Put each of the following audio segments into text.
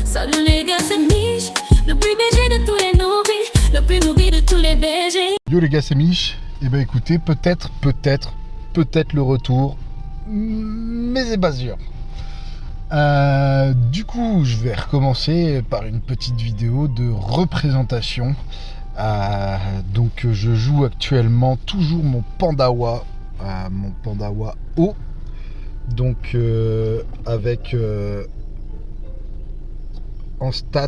Salut les gars, c'est Mich, le plus BG de tous les nourris, le plus nourri de tous les BG. Yo les gars, c'est Mich. Et ben écoutez, peut-être le retour, mais c'est pas sûr. Du coup, je vais recommencer par une petite vidéo de représentation. Donc je joue actuellement toujours mon Pandawa haut. Donc avec en stat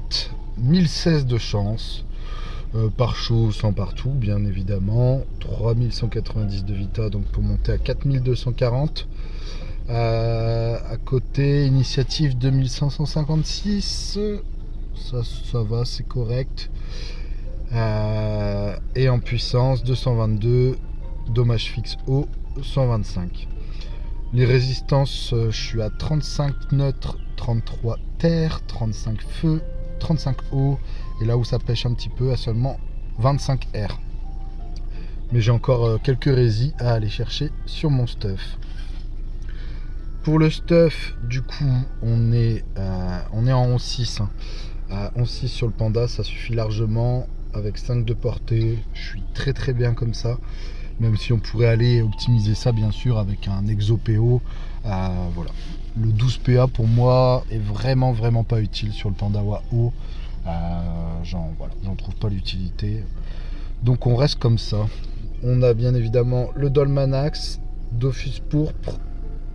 1016 de chance, par show sans partout bien évidemment, 3190 de vita, donc pour monter à 4240. À côté, initiative 2556, ça va, c'est correct. Et en puissance 222, dommage fixe haut 125. Les résistances, je suis à 35 neutres, 33 terre, 35 feu, 35 eau, et là où ça pêche un petit peu, à seulement 25 air. Mais j'ai encore quelques résis à aller chercher sur mon stuff. Pour le stuff, du coup, on est en 11.6. 11.6 sur le Panda, ça suffit largement. Avec 5 de portée, je suis très bien comme ça. Même si on pourrait aller optimiser ça, bien sûr, avec un Exo PO. Voilà. Le 12 PA, pour moi, est vraiment pas utile sur le Pandawa haut. J'en trouve pas l'utilité. Donc on reste comme ça. On a bien évidemment le Dolmanax, Dofus pourpre,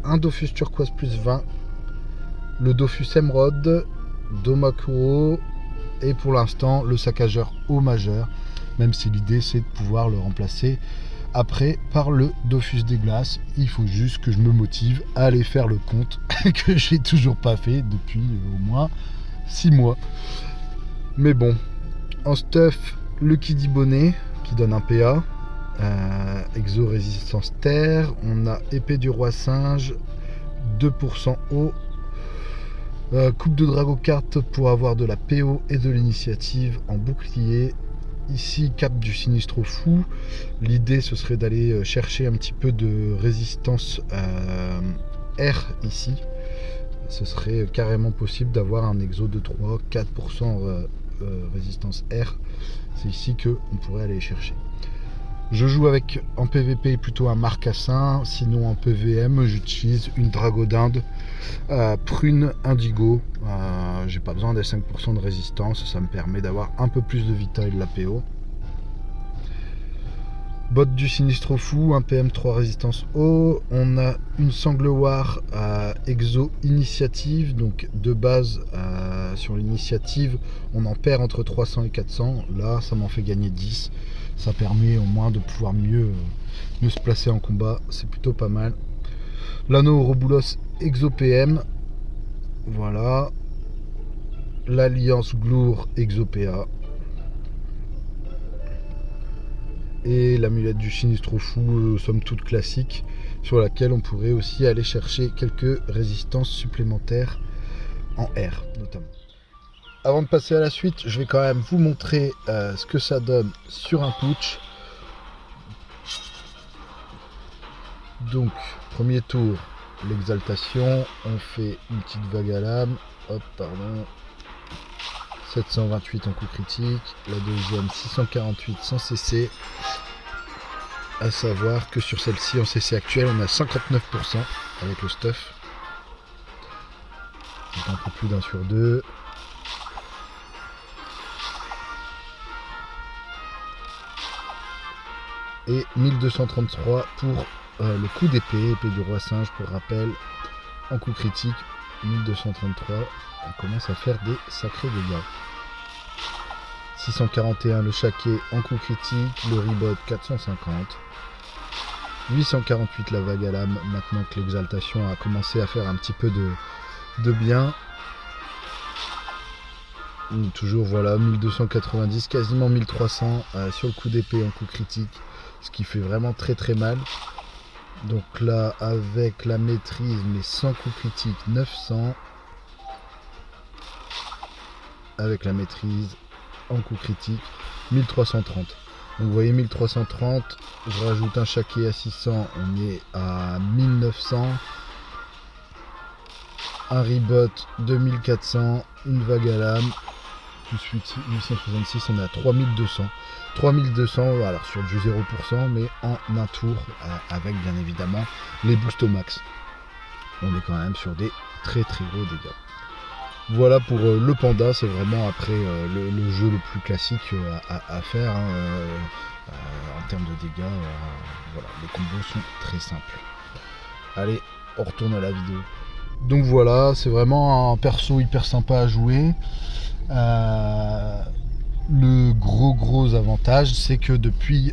un Dofus turquoise plus 20, le Dofus émeraude, Domakuro, et pour l'instant le saccageur haut majeur, même si l'idée c'est de pouvoir le remplacer après par le Dofus des glaces. Il faut juste que je me motive à aller faire le compte que j'ai toujours pas fait depuis au moins 6 mois. Mais bon, en stuff, le Kidi Bonnet qui donne un PA, exo résistance terre, on a épée du roi singe, 2% eau, coupe de Dragocarte pour avoir de la PO et de l'initiative en bouclier. Ici, cap du Sinistro Fou. L'idée ce serait d'aller chercher un petit peu de résistance R ici. Ce serait carrément possible d'avoir un exo de 3-4% résistance R. C'est ici que on pourrait aller chercher. Je joue avec en PVP plutôt un marcassin, sinon en PVM j'utilise une dragodinde prune indigo. J'ai pas besoin des 5% de résistance, ça me permet d'avoir un peu plus de vita et de la PO. Bot du Sinistro Fou, un PM3 résistance haut. On a une Sanglewar exo initiative, donc de base sur l'initiative on en perd entre 300 et 400. Là ça m'en fait gagner 10. Ça permet au moins de pouvoir mieux se placer en combat, c'est plutôt pas mal. L'anneau Roboulos exo PM, voilà. L'alliance Glour exo PA. Et l'amulette du Sinistro Fou, somme toute classique, sur laquelle on pourrait aussi aller chercher quelques résistances supplémentaires en R notamment. Avant de passer à la suite, je vais quand même vous montrer ce que ça donne sur un putsch. Donc, premier tour, l'exaltation, on fait une petite vague à lame, hop, pardon, 728 en coup critique, la deuxième 648 sans CC, à savoir que sur celle-ci en CC actuel on a 59% avec le stuff, donc un peu plus d'un sur deux. Et 1233 pour le coup d'épée, épée du roi singe pour rappel, en coup critique, 1233, on commence à faire des sacrés dégâts. 641 le chaquet en coup critique, le ribot 450, 848 la vague à lame, maintenant que l'exaltation a commencé à faire un petit peu de bien. Toujours voilà, 1290, quasiment 1300 sur le coup d'épée en coup critique, ce qui fait vraiment très mal. Donc là avec la maîtrise mais sans coup critique 900, avec la maîtrise en coup critique 1330. Donc vous voyez 1330, je rajoute un chaquet à 600, on est à 1900. un ribot 2400, une vague à lame, plus 866, on est à 3200. 3200 alors sur du 0%, mais en un tour, avec bien évidemment les boosts au max. On est quand même sur des très très gros dégâts. Voilà pour le panda, c'est vraiment après le jeu le plus classique à faire hein, en termes de dégâts. Voilà, les combos sont très simples. Allez, on retourne à la vidéo. Donc voilà, c'est vraiment un perso hyper sympa à jouer. Le gros avantage, c'est que depuis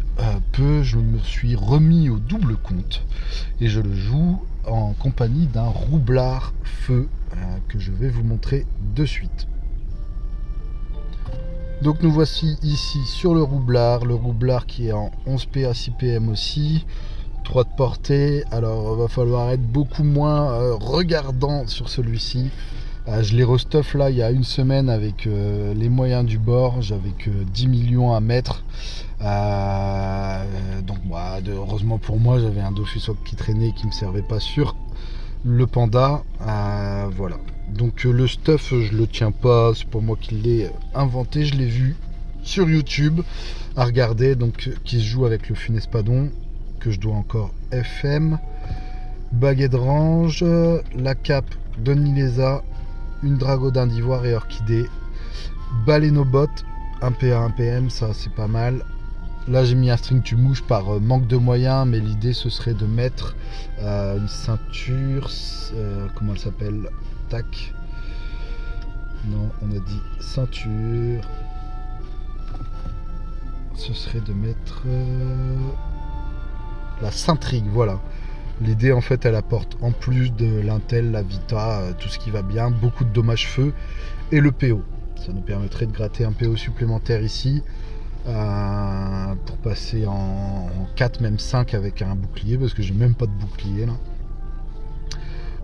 peu, je me suis remis au double compte et je le joue en compagnie d'un roublard feu que je vais vous montrer de suite. Donc nous voici ici sur le roublard qui est en 11 PA 6 PM aussi, 3 de portée. Alors il va falloir être beaucoup moins regardant sur celui-ci. Je l'ai restuff là il y a une semaine avec les moyens du bord, j'avais que 10 millions à mettre. Donc heureusement pour moi, j'avais un Dofus qui traînait qui me servait pas sur le panda. Voilà. Donc le stuff, je le tiens pas, c'est pas moi qui l'ai inventé, je l'ai vu sur YouTube à regarder, donc qui se joue avec le Funespadon que je dois encore FM, baguette de range, la cape de Nilesa, une Dragodin d'ivoire et orchidée, Balénobot, 1 PA 1 PM, ça c'est pas mal. Là j'ai mis un string tu mouches par manque de moyens, mais l'idée ce serait de mettre une ceinture, comment elle s'appelle, tac, non on a dit ceinture, ce serait de mettre la cintrigue, voilà. L'idée en fait elle apporte en plus de l'intel, la vita, tout ce qui va bien, beaucoup de dommages feu et le PO. Ça nous permettrait de gratter un PO supplémentaire ici pour passer en 4 même 5 avec un bouclier parce que j'ai même pas de bouclier là.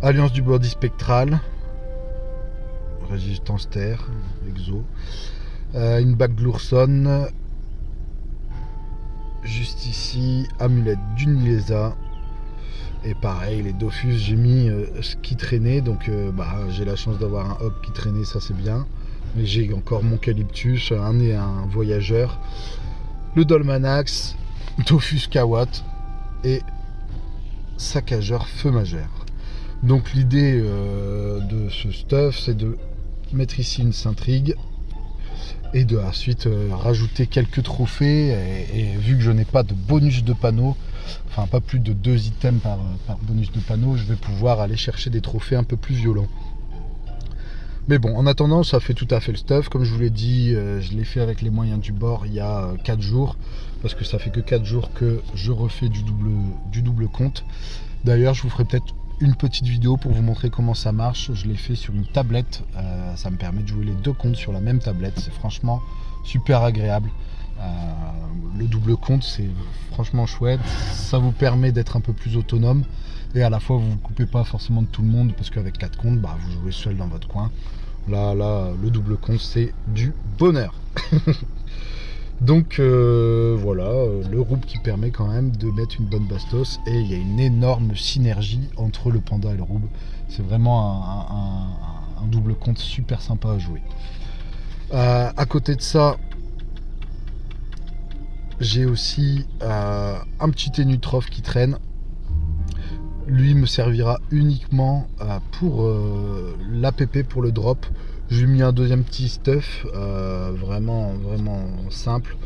Alliance du body spectral, résistance terre, exo, une bague de l'ourson, juste ici, amulette du Nilesa. Et pareil, les Dofus, j'ai mis ce qui traînait, donc j'ai la chance d'avoir un hop qui traînait, ça c'est bien. Mais j'ai encore mon Calyptus, un voyageur, le Dolmanax, Dofus Kawat et saccageur feu majeur. Donc l'idée de ce stuff, c'est de mettre ici une cintrigue et de ensuite rajouter quelques trophées. Et vu que je n'ai pas de bonus de panneau, enfin pas plus de 2 items par bonus de panneau, je vais pouvoir aller chercher des trophées un peu plus violents. Mais bon, en attendant, ça fait tout à fait le stuff. Comme je vous l'ai dit, je l'ai fait avec les moyens du bord il y a 4 jours. Parce que ça fait que 4 jours que je refais du double compte. D'ailleurs, je vous ferai peut-être une petite vidéo pour vous montrer comment ça marche. Je l'ai fait sur une tablette. Ça me permet de jouer les 2 comptes sur la même tablette. C'est franchement super agréable. Le double compte, c'est franchement chouette. Ça vous permet d'être un peu plus autonome. Et à la fois, vous ne coupez pas forcément de tout le monde. Parce qu'avec 4 comptes, vous jouez seul dans votre coin. Là, le double compte, c'est du bonheur. Donc voilà, le groupe qui permet quand même de mettre une bonne bastos. Et il y a une énorme synergie entre le panda et le roube. C'est vraiment un double compte super sympa à jouer. À côté de ça, j'ai aussi un petit Ténutroph qui traîne. Lui me servira uniquement pour l'APP, pour le drop. Je lui ai mis un deuxième petit stuff, vraiment simple,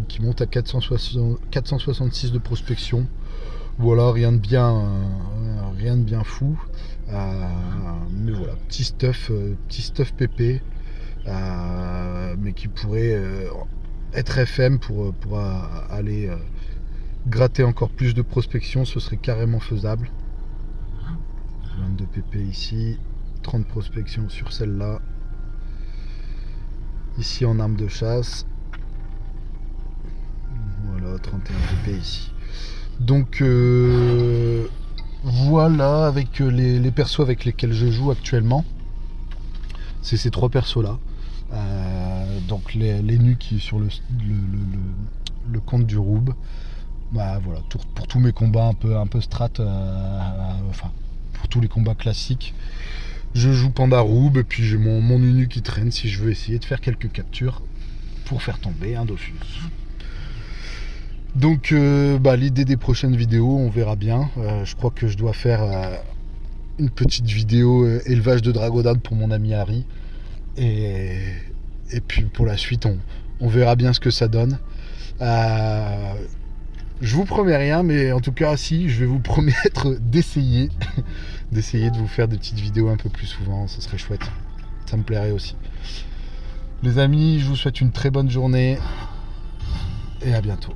qui monte à 466 de prospection. Voilà, rien de bien fou. Mais voilà, petit stuff PP, mais qui pourrait être FM pour aller gratter encore plus de prospection, ce serait carrément faisable. 22 pp ici, 30 prospection sur celle-là. Ici en arme de chasse. Voilà, 31 pp ici. Donc voilà, avec les persos avec lesquels je joue actuellement. C'est ces 3 persos là. Donc les nus qui sur le compte du roube. Voilà, pour tous mes combats un peu strat, enfin pour tous les combats classiques, Je joue Panda Roube et puis j'ai mon Unu qui traîne si je veux essayer de faire quelques captures pour faire tomber un Dofus. Donc l'idée des prochaines vidéos, on verra bien. Je crois que je dois faire une petite vidéo élevage de Dragodon pour mon ami Harry. Et puis pour la suite, on verra bien ce que ça donne. Je vous promets rien, mais en tout cas, si, je vais vous promettre d'essayer de vous faire des petites vidéos un peu plus souvent. Ce serait chouette. Ça me plairait aussi. Les amis, je vous souhaite une très bonne journée et à bientôt.